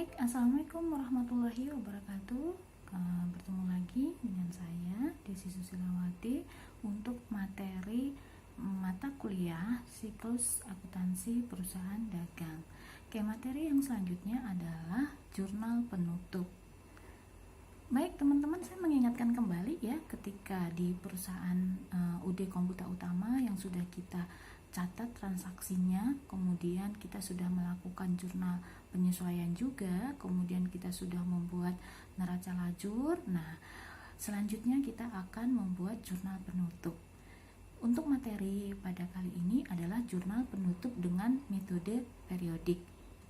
Baik, Assalamualaikum warahmatullahi wabarakatuh. Bertemu lagi dengan saya, Desi Susilawati, untuk materi mata kuliah siklus akuntansi perusahaan dagang. Oke, materi yang selanjutnya adalah jurnal penutup. Baik teman-teman, saya mengingatkan kembali ya, ketika di perusahaan UD Komputa Utama yang sudah kita catat transaksinya, kemudian kita sudah melakukan jurnal penyesuaian juga, kemudian kita sudah membuat neraca lajur. Nah, selanjutnya kita akan membuat jurnal penutup. Untuk materi pada kali ini adalah jurnal penutup dengan metode periodik.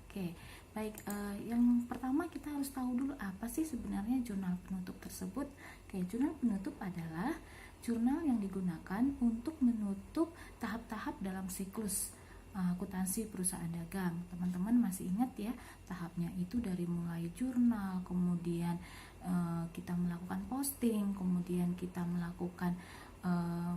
Oke, baik, yang pertama kita harus tahu dulu apa sih sebenarnya jurnal penutup tersebut. Oke, jurnal penutup adalah jurnal yang digunakan untuk menutup tahap-tahap dalam siklus akuntansi perusahaan dagang. Teman-teman masih ingat ya, tahapnya itu dari mulai jurnal, kemudian kita melakukan posting, kemudian kita melakukan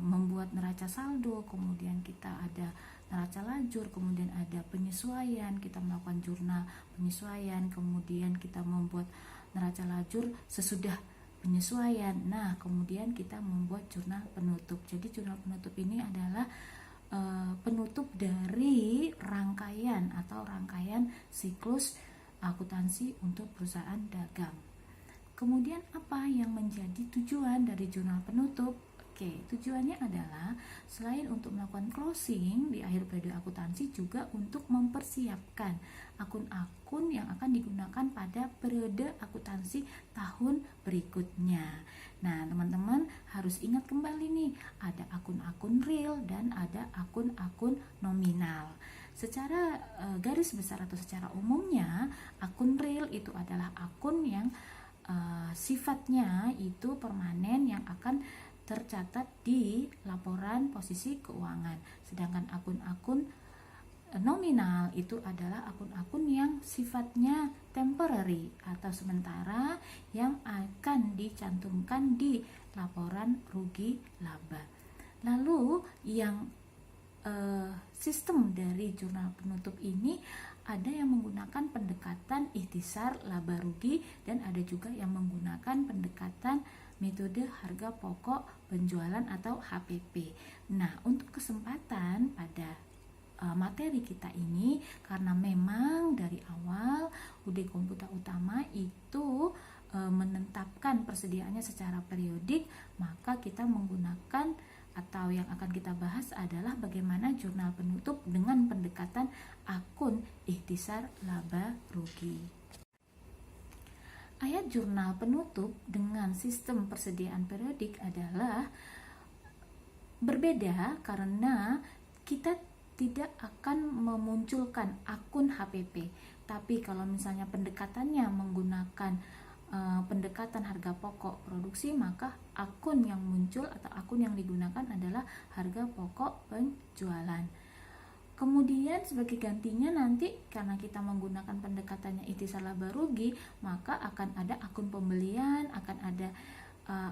membuat neraca saldo, kemudian kita ada neraca lajur, kemudian ada penyesuaian, kita melakukan jurnal penyesuaian, kemudian kita membuat neraca lajur sesudah penyesuaian. Nah, kemudian kita membuat jurnal penutup. Jadi jurnal penutup ini adalah penutup dari rangkaian siklus akuntansi untuk perusahaan dagang. Kemudian apa yang menjadi tujuan dari jurnal penutup? Oke, tujuannya adalah selain untuk melakukan closing di akhir periode akuntansi, juga untuk mempersiapkan akun-akun yang akan digunakan pada periode akuntansi tahun berikutnya. Nah, teman-teman harus ingat kembali nih, ada akun-akun real dan ada akun-akun nominal. Secara garis besar atau secara umumnya, akun real itu adalah akun yang sifatnya itu permanen, yang akan tercatat di laporan posisi keuangan. Sedangkan akun-akun nominal itu adalah akun-akun yang sifatnya temporary atau sementara, yang akan dicantumkan di laporan rugi laba. Lalu yang sistem dari jurnal penutup ini ada yang menggunakan pendekatan ikhtisar laba rugi, dan ada juga yang menggunakan pendekatan metode harga pokok penjualan atau HPP. Nah, untuk kesempatan pada materi kita ini, karena memang dari awal UD Komputa Utama itu menetapkan persediaannya secara periodik, maka kita menggunakan atau yang akan kita bahas adalah bagaimana jurnal penutup dengan pendekatan akun ikhtisar laba rugi. Ayat jurnal penutup dengan sistem persediaan periodik adalah berbeda karena kita tidak akan memunculkan akun HPP. Tapi kalau misalnya pendekatannya menggunakan pendekatan harga pokok produksi, maka akun yang muncul atau akun yang digunakan adalah harga pokok penjualan. Kemudian sebagai gantinya nanti, karena kita menggunakan pendekatannya ikhtisar laba rugi, maka akan ada akun pembelian, akan ada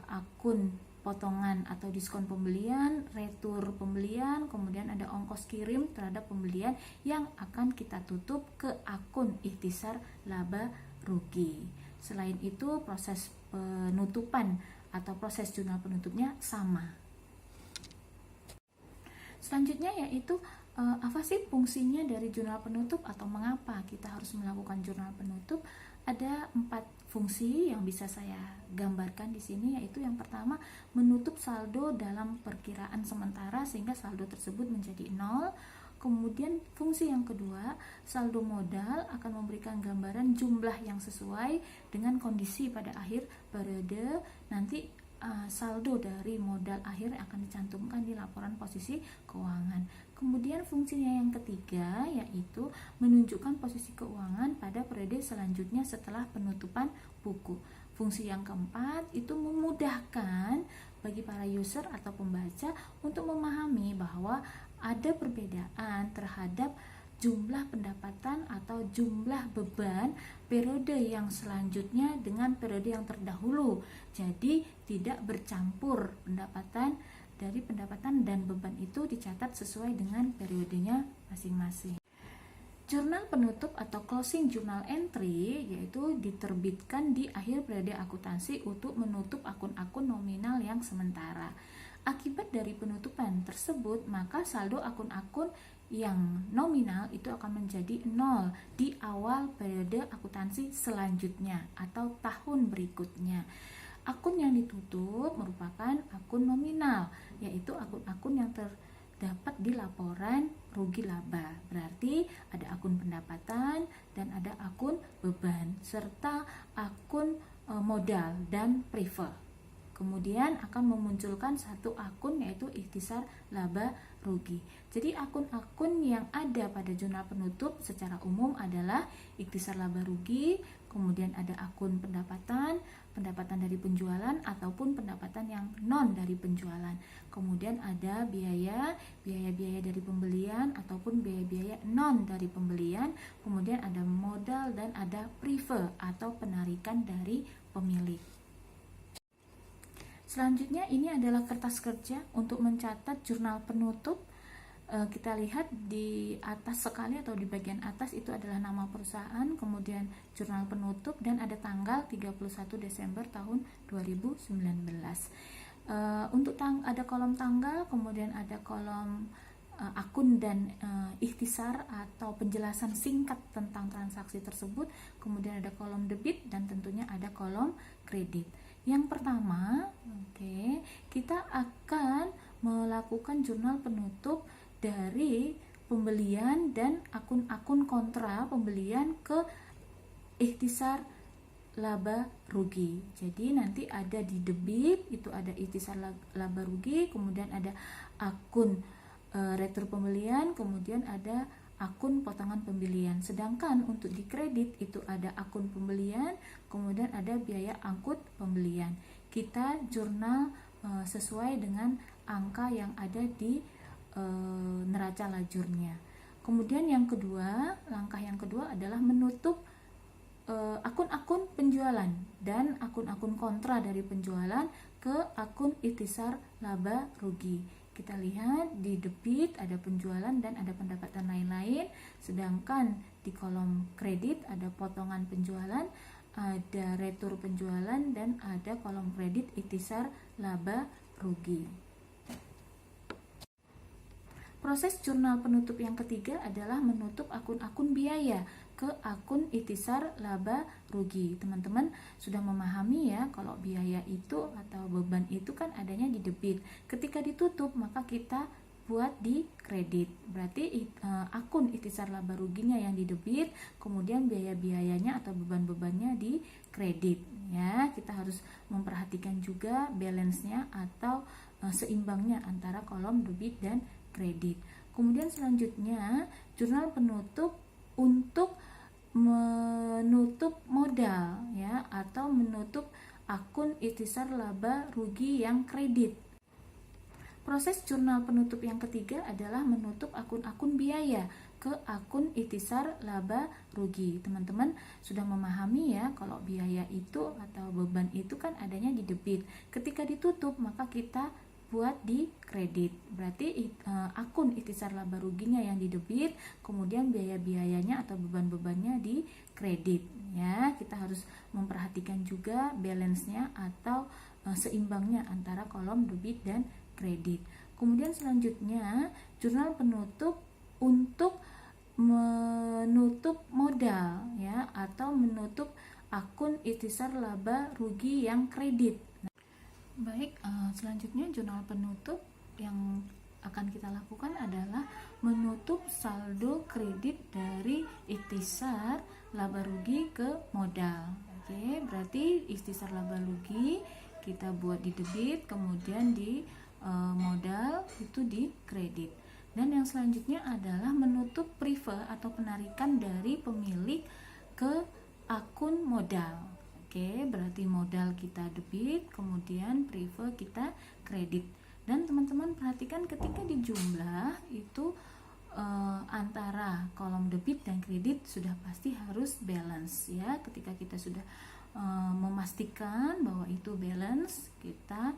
akun potongan atau diskon pembelian, retur pembelian, kemudian ada ongkos kirim terhadap pembelian yang akan kita tutup ke akun ikhtisar laba rugi. Selain itu, proses penutupan atau proses jurnal penutupnya sama. Selanjutnya yaitu apa sih fungsinya dari jurnal penutup atau mengapa kita harus melakukan jurnal penutup? Ada 4 fungsi yang bisa saya gambarkan di sini, yaitu yang pertama, menutup saldo dalam perkiraan sementara sehingga saldo tersebut menjadi 0. Kemudian fungsi yang kedua, saldo modal akan memberikan gambaran jumlah yang sesuai dengan kondisi pada akhir periode. Nanti saldo dari modal akhir akan dicantumkan di laporan posisi keuangan. Kemudian fungsinya yang ketiga yaitu menunjukkan posisi keuangan pada periode selanjutnya setelah penutupan buku. Fungsi yang keempat itu memudahkan bagi para user atau pembaca untuk memahami bahwa ada perbedaan terhadap jumlah pendapatan atau jumlah beban periode yang selanjutnya dengan periode yang terdahulu. Jadi tidak bercampur pendapatan dan beban itu dicatat sesuai dengan periodenya masing-masing. Jurnal penutup atau closing journal entry yaitu diterbitkan di akhir periode akuntansi untuk menutup akun-akun nominal yang sementara. Akibat dari penutupan tersebut, maka saldo akun-akun yang nominal itu akan menjadi 0 di awal periode akuntansi selanjutnya atau tahun berikutnya. Akun yang ditutup merupakan akun nominal, yaitu akun-akun yang terdapat di laporan rugi laba. Berarti ada akun pendapatan dan ada akun beban serta akun modal dan prive. Kemudian akan memunculkan satu akun yaitu ikhtisar laba rugi. Jadi akun-akun yang ada pada jurnal penutup secara umum adalah ikhtisar laba rugi, kemudian ada akun pendapatan dari penjualan ataupun pendapatan yang non dari penjualan. Kemudian ada biaya-biaya dari pembelian ataupun biaya-biaya non dari pembelian. Kemudian ada modal dan ada prive atau penarikan dari pemilik. Selanjutnya ini adalah kertas kerja untuk mencatat jurnal penutup. Kita lihat di atas sekali atau di bagian atas itu adalah nama perusahaan, kemudian jurnal penutup dan ada tanggal 31 Desember tahun 2019. Untuk ada kolom tanggal, kemudian ada kolom akun dan ikhtisar atau penjelasan singkat tentang transaksi tersebut, kemudian ada kolom debit dan tentunya ada kolom kredit. Yang pertama, kita akan melakukan jurnal penutup dari pembelian dan akun-akun kontra pembelian ke ikhtisar laba rugi. Jadi nanti ada di debit itu ada ikhtisar laba rugi, kemudian ada akun retur pembelian, kemudian ada akun potongan pembelian. Sedangkan untuk di kredit itu ada akun pembelian, kemudian ada biaya angkut pembelian. Kita jurnal sesuai dengan angka yang ada di neraca lajurnya. Kemudian langkah yang kedua adalah menutup akun-akun penjualan dan akun-akun kontra dari penjualan ke akun ikhtisar laba rugi. Kita lihat di debit ada penjualan dan ada pendapatan lain-lain, sedangkan di kolom kredit ada potongan penjualan, ada retur penjualan dan ada kolom kredit ikhtisar laba rugi. Proses jurnal penutup yang ketiga adalah menutup akun-akun biaya ke akun ikhtisar laba rugi. Teman-teman sudah memahami ya kalau biaya itu atau beban itu kan adanya di debit. Ketika ditutup maka kita buat di kredit. Berarti akun ikhtisar laba ruginya yang di debit, kemudian biaya-biayanya atau beban-bebannya di kredit. Ya, kita harus memperhatikan juga balance-nya atau seimbangnya antara kolom debit dan kredit. Kemudian selanjutnya jurnal penutup untuk menutup modal ya atau menutup akun ikhtisar laba rugi yang kredit. Proses jurnal penutup yang ketiga adalah menutup akun-akun biaya ke akun ikhtisar laba rugi. Teman-teman sudah memahami ya kalau biaya itu atau beban itu kan adanya di debit. Ketika ditutup maka kita buat di kredit. Berarti akun ikhtisar laba ruginya yang di debit, kemudian biaya-biayanya atau beban-bebannya di kredit. Ya, kita harus memperhatikan juga balance-nya atau seimbangnya antara kolom debit dan kredit. Kemudian selanjutnya jurnal penutup untuk menutup modal ya atau menutup akun ikhtisar laba rugi yang kredit. Baik, selanjutnya jurnal penutup yang akan kita lakukan adalah menutup saldo kredit dari ikhtisar laba rugi ke modal. Oke, berarti ikhtisar laba rugi kita buat di debit, kemudian di modal itu di kredit. Dan yang selanjutnya adalah menutup prive atau penarikan dari pemilik ke akun modal. Oke, berarti modal kita debit, kemudian prive kita kredit. Dan teman-teman perhatikan ketika dijumlah itu antara kolom debit dan kredit sudah pasti harus balance ya. Ketika kita sudah memastikan bahwa itu balance, kita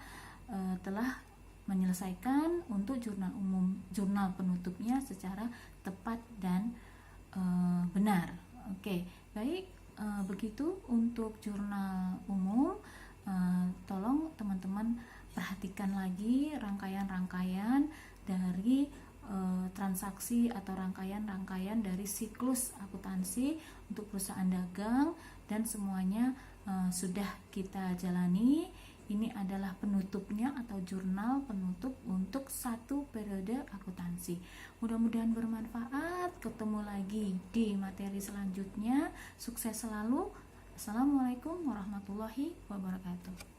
telah menyelesaikan untuk jurnal penutupnya secara tepat dan benar. Oke, baik. Begitu untuk jurnal umum. Tolong teman-teman perhatikan lagi rangkaian-rangkaian dari transaksi atau rangkaian-rangkaian dari siklus akuntansi untuk perusahaan dagang, dan semuanya sudah kita jalani. Ini adalah penutupnya atau jurnal penutup untuk satu periode akuntansi. Mudah-mudahan bermanfaat. Ketemu lagi di materi selanjutnya. Sukses selalu. Assalamualaikum warahmatullahi wabarakatuh.